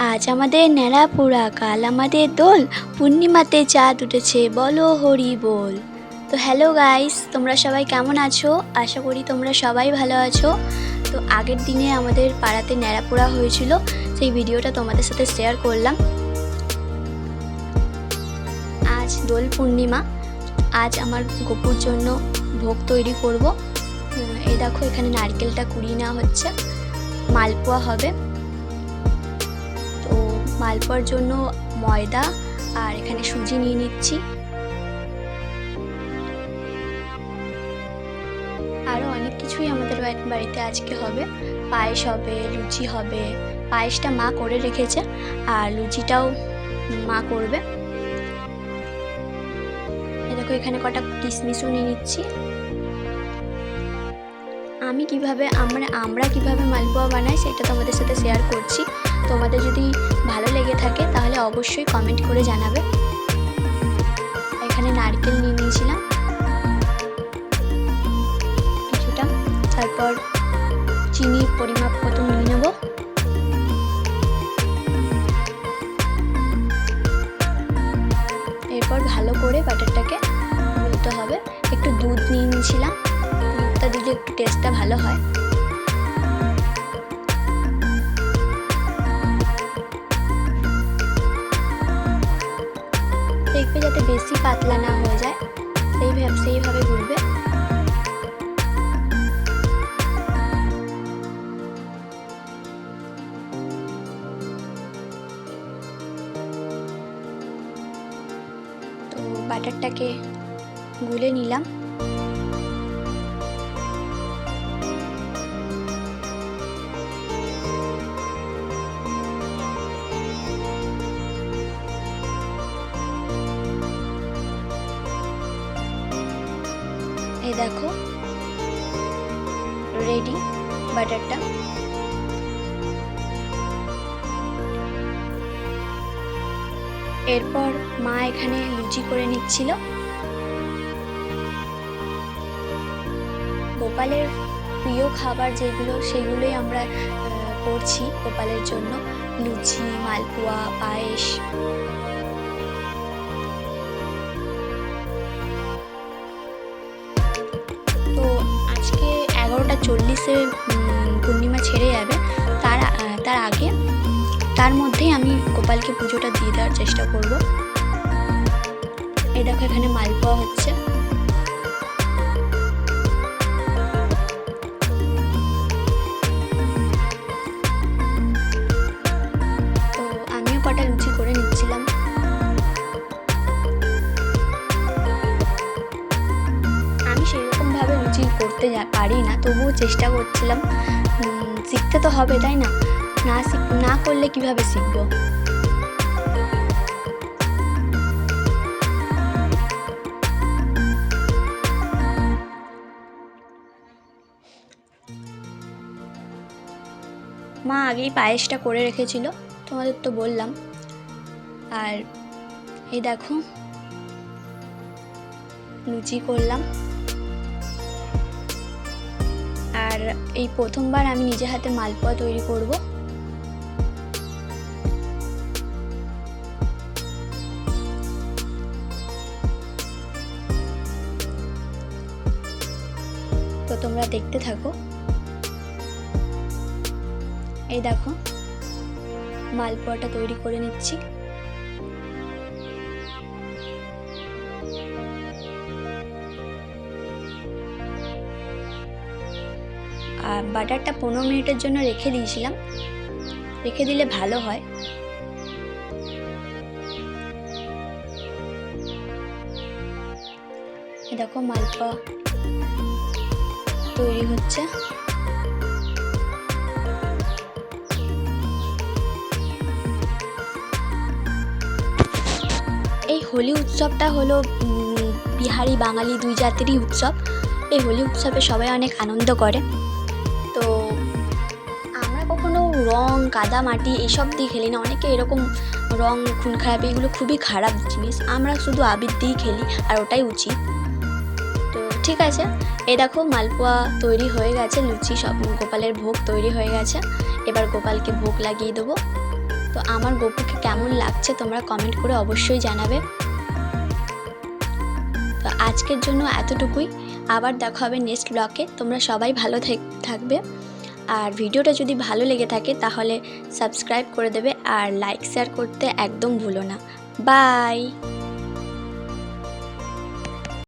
আজ আমাদের ন্যাড়া পোড়া, কাল আমাদের দোল, পূর্ণিমাতে চাঁদ উঠেছে, বলো হরি বল। তো হ্যালো গাইস, তোমরা সবাই কেমন আছো? আশা করি তোমরা সবাই ভালো আছো। তো আগের দিনে আমাদের পাড়াতে ন্যাড়া পোড়া হয়েছিল, সেই ভিডিওটা তোমাদের সাথে শেয়ার করলাম। আজ দোল পূর্ণিমা, আজ আমার গপুর জন্য ভোগ তৈরি করব। এই দেখো, এখানে নারকেলটা কুড়িয়ে নেওয়া হচ্ছে, মালপোয়া হবে। তো মালপোয়ার জন্য ময়দা আর এখানে সুজি নিয়ে নিচ্ছি। আরও অনেক কিছুই আমাদের বাড়িতে আজকে হবে। পায়েস হবে, লুচি হবে। পায়েসটা মা করে রেখেছে আর লুচিটাও মা করবে। দেখো, এখানে কটা কিশমিশও নিয়ে নিচ্ছি। আমরা কিভাবে মালপোয়া বানাই সেটা তোমাদের সাথে শেয়ার করছি। তোমাদের যদি ভালো লেগে থাকে তাহলে অবশ্যই কমেন্ট করে জানাবে। এখানে নারকেল নিয়ে নিয়েছিলাম কিছুটা, তারপর চিনি পরিমাপ মতো নিয়ে নেব। এরপর ভালো করে বাটারটাকে গুলতে হবে। একটু দুধ নিয়ে নিয়েছিলাম, দুধটা দিলে একটু টেস্টটা ভালো হয়। দেখবে যাতে বেশি পাতলা না হয়ে যায়, সেইভাবে গুলবে। তো বাটারটাকে গুলে নিলাম। এই দেখো, রেডি বাটারটা। এরপর মা এখানে লুচি করে নিচ্ছিল। গোপালের প্রিয় খাবার যেগুলো, সেগুলোই আমরা করছি গোপালের জন্য। লুচি, মালপোয়া, পায়েস। তো আজকে 11:40-এ পূর্ণিমা ছেড়ে যাবে। তার আগে, তার মধ্যেই আমি গোপালকে পুজোটা দিয়ে দেওয়ার চেষ্টা করব। এই দেখো, এখানে মালপোয়া হচ্ছে। তো আমিও কটা লুচি করে নিচ্ছিলাম। আমি সেরকমভাবে লুচি করতে পারি না, তবুও চেষ্টা করছিলাম। শিখতে তো হবে, তাই না? না করলে কিভাবে শিখবো? মা আগেই পায়েসটা করে রেখেছিল, তোমাদের তো বললাম। আর এই দেখো, লুচি করলাম। আর এই প্রথমবার আমি নিজে হাতে মালপোয়া তৈরি করব। তো তোমরা দেখতে থাকো। এই দেখো, মালপোয়াটা তৈরি করে নিচ্ছি। আর বাটারটা 15 মিনিটের জন্য রেখে দিয়েছিলাম, রেখে দিলে ভালো হয়। দেখো, মালপোয়া তৈরি হচ্ছে। এই হোলি উৎসবটা হলো বিহারি বাঙালি দুই জাতিরই উৎসব। এই হোলি উৎসবে সবাই অনেক আনন্দ করে। তো আমরা কখনো রং, কাদা, মাটি এইসব দিয়ে খেলি না। অনেকে এরকম রং, খুন খারাপ, এগুলো খুবই খারাপ জিনিস। আমরা শুধু আবির দিয়েই খেলি, আর ওটাই উচিত। তো ঠিক আছে, এই দেখো মালপোয়া তৈরি হয়ে গেছে, লুচি সব, গোপালের ভোগ তৈরি হয়ে গেছে। এবার গোপালকে ভোগ লাগিয়ে দেবো। তো আমার গপুকে কেমন লাগছে তোমরা কমেন্ট করে অবশ্যই জানাবে। তো আজকের জন্য এতটুকুই, আবার দেখা হবে নেক্সট ব্লগে। তোমরা সবাই ভালো থাকবে, আর ভিডিওটা যদি ভালো লেগে থাকে তাহলে সাবস্ক্রাইব করে দেবে আর লাইক শেয়ার করতে একদম ভুলো না। বাই।